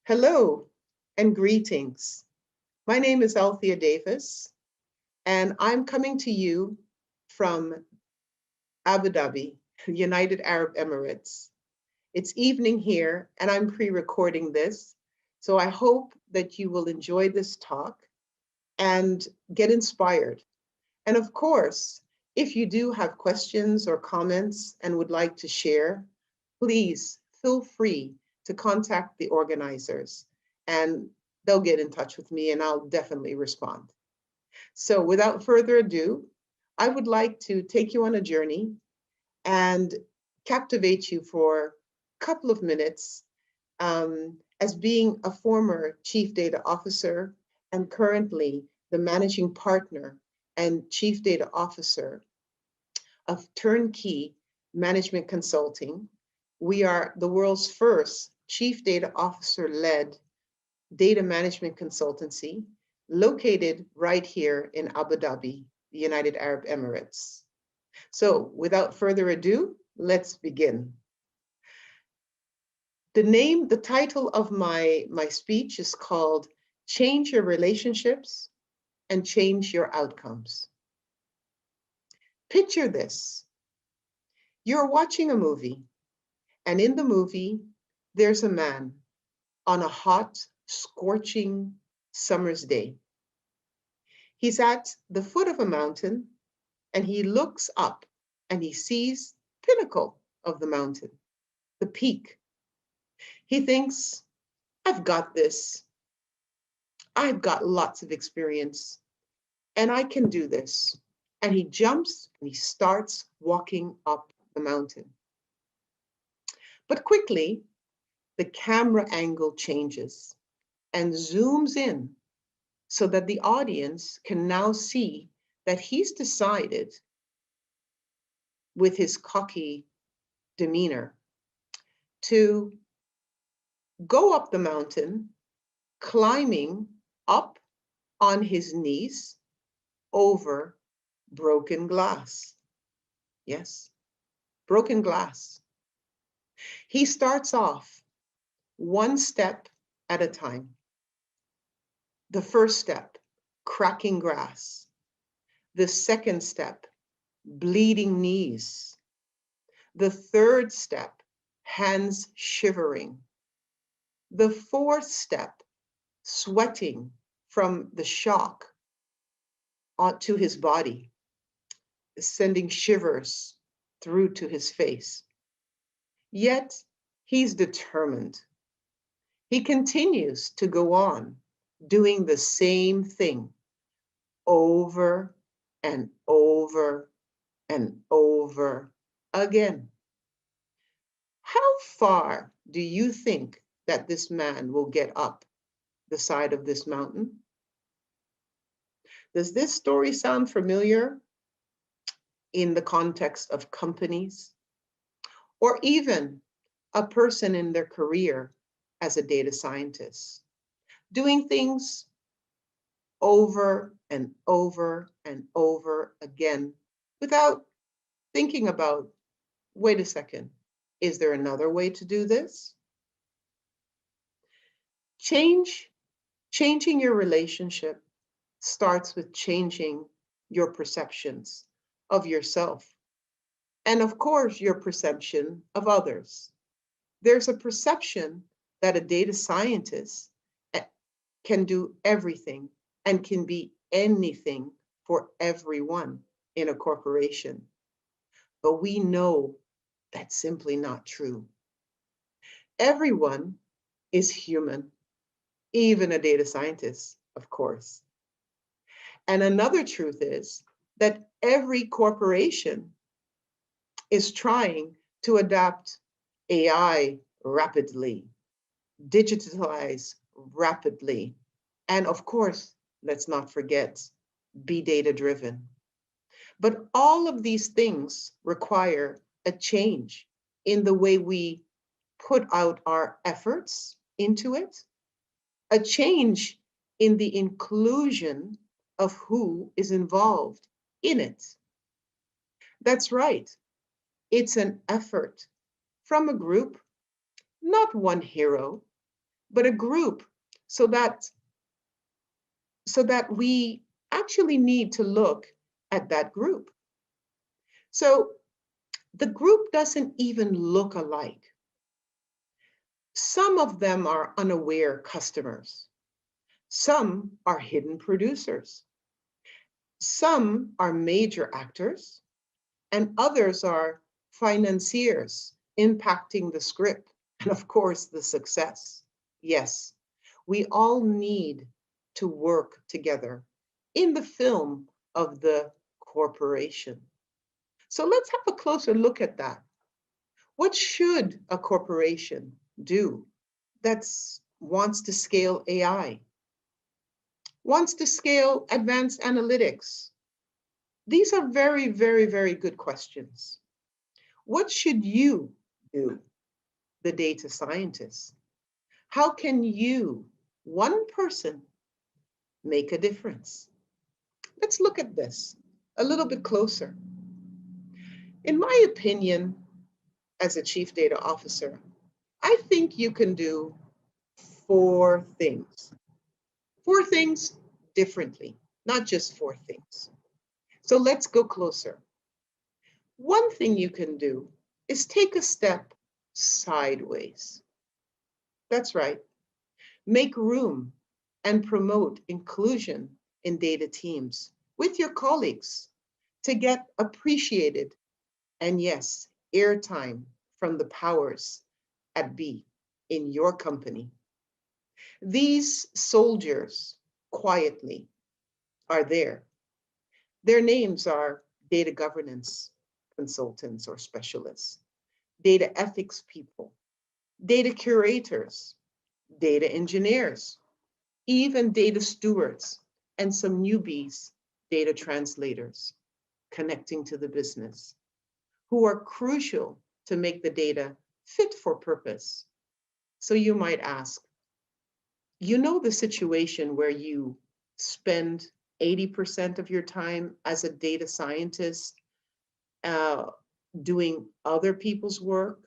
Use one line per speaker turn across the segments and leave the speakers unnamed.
Hello and greetings. My name is Althea Davis, and I'm coming to you from Abu Dhabi, United Arab Emirates. It's evening here, and I'm pre-recording this, so I hope that you will enjoy this talk and get inspired. And of course, if you do have questions or comments and would like to share, please feel free to contact the organizers and they'll get in touch with me and I'll definitely respond. So without further ado, I would like to take you on a journey and captivate you for a couple of minutes as being a former chief data officer and currently the managing partner and chief data officer of Turnkey Management Consulting. We are the world's first chief data officer led data management consultancy located right here in Abu Dhabi, the United Arab Emirates. So without further ado, let's begin. The title of my speech is called Change Your Relationships and Change Your Outcomes. Picture this. You're watching a movie, and in the movie, there's a man on a hot, scorching summer's day. He's at the foot of a mountain, and he looks up and he sees the pinnacle of the mountain, the peak. He thinks, I've got this. I've got lots of experience, and I can do this. And he jumps and he starts walking up the mountain. But quickly, the camera angle changes and zooms in so that the audience can now see that he's decided, with his cocky demeanor, to go up the mountain, climbing up on his knees over broken glass. Yes, broken glass. He starts off one step at a time. The first step, cracking grass. The second step, bleeding knees. The third step, hands shivering. The fourth step, sweating from the shock onto his body, sending shivers through to his face. Yet he's determined. He continues to go on doing the same thing over and over and over again. How far do you think that this man will get up the side of this mountain? Does this story sound familiar in the context of companies or even a person in their career as a data scientist, doing things over and over and over again without thinking about, wait a second, is there another way to do this? Changing your relationship starts with changing your perceptions of yourself and, of course, your perception of others. There's a perception that a data scientist can do everything and can be anything for everyone in a corporation. But we know that's simply not true. Everyone is human, even a data scientist, of course. And another truth is that every corporation is trying to adapt AI rapidly, digitalize rapidly, and of course, let's not forget, be data-driven. But all of these things require a change in the way we put out our efforts into it, a change in the inclusion of who is involved in it. That's right. It's an effort from a group, not one hero, but a group, so that we actually need to look at that group. So the group doesn't even look alike. Some of them are unaware customers. Some are hidden producers. Some are major actors, and others are financiers impacting the script and, of course, the success. Yes, we all need to work together in the film of the corporation. So let's have a closer look at that. What should a corporation do that wants to scale AI, wants to scale advanced analytics? These are very, very, very good questions. What should you do, the data scientist? How can you, one person, make a difference? Let's look at this a little bit closer. In my opinion, as a chief data officer, I think you can do four things. Four things differently, not just four things. So let's go closer. One thing you can do is take a step sideways. That's right. Make room and promote inclusion in data teams with your colleagues to get appreciated and, yes, airtime from the powers at be in your company. These soldiers quietly are there. Their names are data governance consultants or specialists, data ethics people, data curators, data engineers, even data stewards, and some newbies, data translators, connecting to the business, who are crucial to make the data fit for purpose. So you might ask, you know the situation where you spend 80% of your time as a data scientist uh, doing other people's work,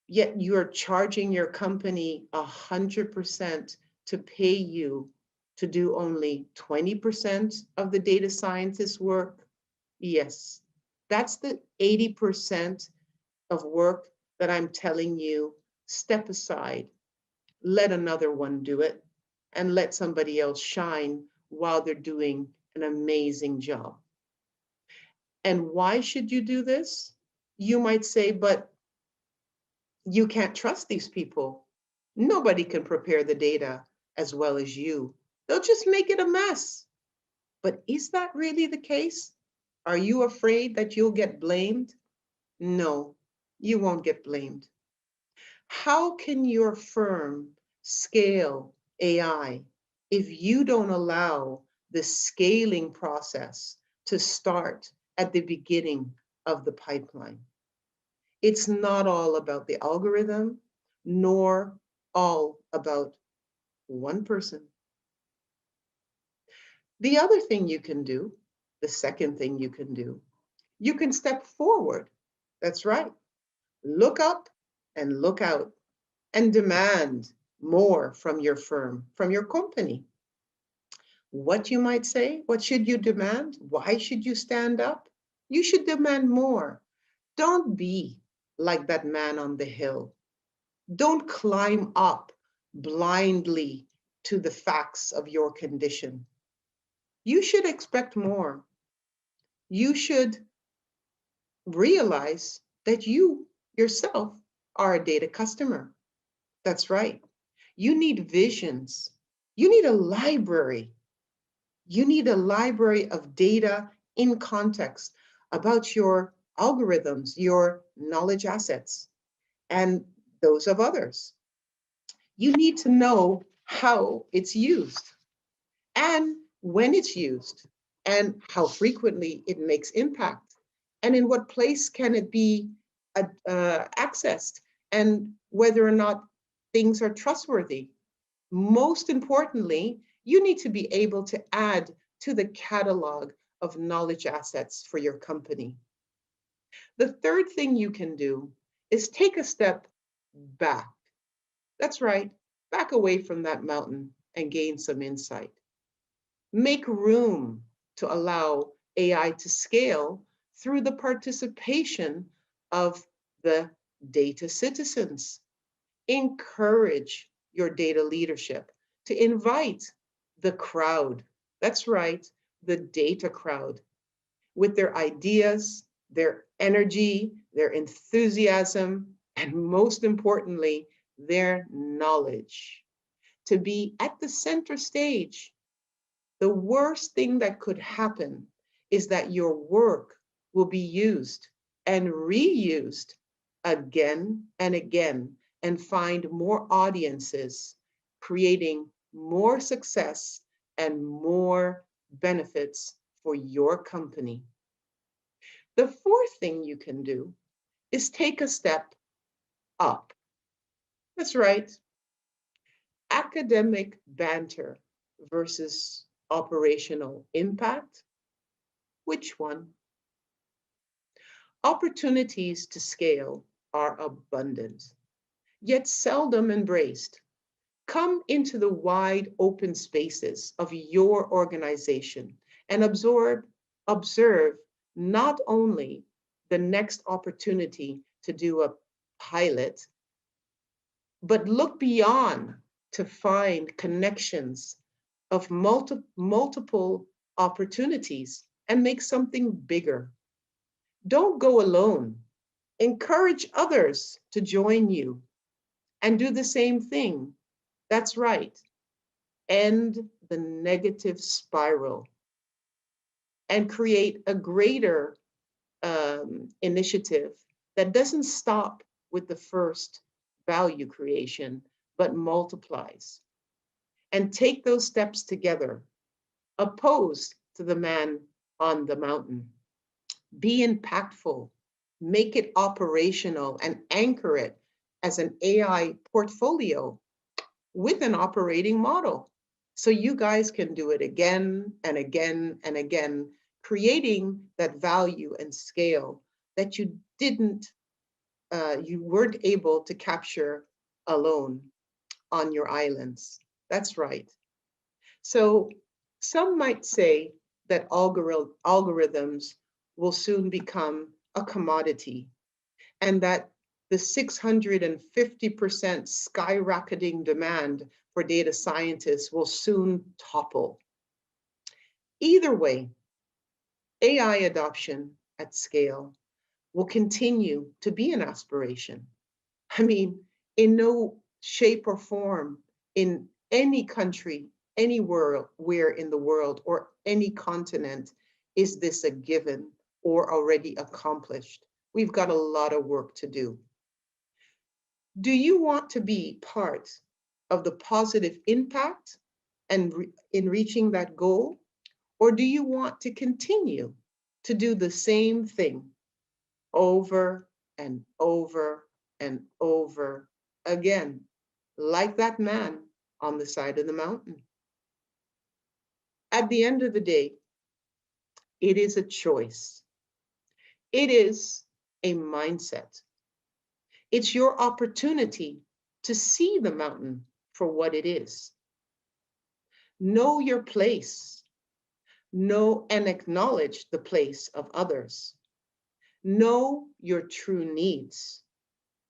yet you're charging your company 100% to pay you to do only 20% of the data scientist work? Yes, that's the 80% of work that I'm telling you, step aside, let another one do it, and let somebody else shine while they're doing an amazing job. And why should you do this? You might say, but you can't trust these people. Nobody can prepare the data as well as you. They'll just make it a mess. But is that really the case? Are you afraid that you'll get blamed? No, you won't get blamed. How can your firm scale AI if you don't allow the scaling process to start at the beginning of the pipeline? It's not all about the algorithm, nor all about one person. The other thing you can do, the second thing you can do, you can step forward. That's right. Look up and look out and demand more from your firm, from your company. What you might say, what should you demand? Why should you stand up? You should demand more. Don't be like that man on the hill. Don't climb up blindly to the facts of your condition. You should expect more. You should realize that you yourself are a data customer. That's right. You need visions. You need a library. You need a library of data in context about your algorithms, your knowledge assets, and those of others. You need to know how it's used and when it's used and how frequently it makes impact and in what place can it be accessed and whether or not things are trustworthy. Most importantly, you need to be able to add to the catalog of knowledge assets for your company. The third thing you can do is take a step back That's right. Back away from that mountain and gain some insight. Make room to allow AI to scale through the participation of the data citizens. Encourage your data leadership to invite the crowd. That's right, the data crowd, with their ideas, their energy, their enthusiasm, and most importantly, their knowledge to be at the center stage. The worst thing that could happen is that your work will be used and reused again and again and find more audiences, creating more success and more benefits for your company. The fourth thing you can do is take a step up. That's right. Academic banter versus operational impact. Which one? Opportunities to scale are abundant, yet seldom embraced. Come into the wide open spaces of your organization and observe not only the next opportunity to do a pilot, but look beyond to find connections of multiple opportunities and make something bigger. Don't go alone. Encourage others to join you and do the same thing. That's right. End the negative spiral and create a greater initiative that doesn't stop with the first value creation, but multiplies. And take those steps together, opposed to the man on the mountain. Be impactful, make it operational, and anchor it as an AI portfolio with an operating model. So you guys can do it again and again and again, creating that value and scale that you weren't able to capture alone on your islands. That's right. So some might say that algorithms will soon become a commodity and that the 650% skyrocketing demand for data scientists will soon topple. Either way, AI adoption at scale will continue to be an aspiration. I mean, in no shape or form in any country, anywhere where in the world or any continent is this a given or already accomplished. We've got a lot of work to do. Do you want to be part of the positive impact and in reaching that goal? Or do you want to continue to do the same thing over and over and over again, like that man on the side of the mountain? At the end of the day, it is a choice. It is a mindset. It's your opportunity to see the mountain for what it is. Know your place. Know and acknowledge the place of others. Know your true needs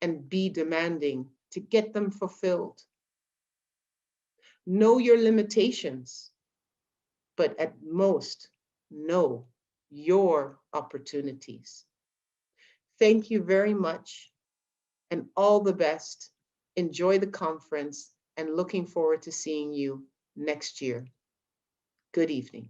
and be demanding to get them fulfilled. Know your limitations, but at most, know your opportunities. Thank you very much and all the best. Enjoy the conference and looking forward to seeing you next year. Good evening.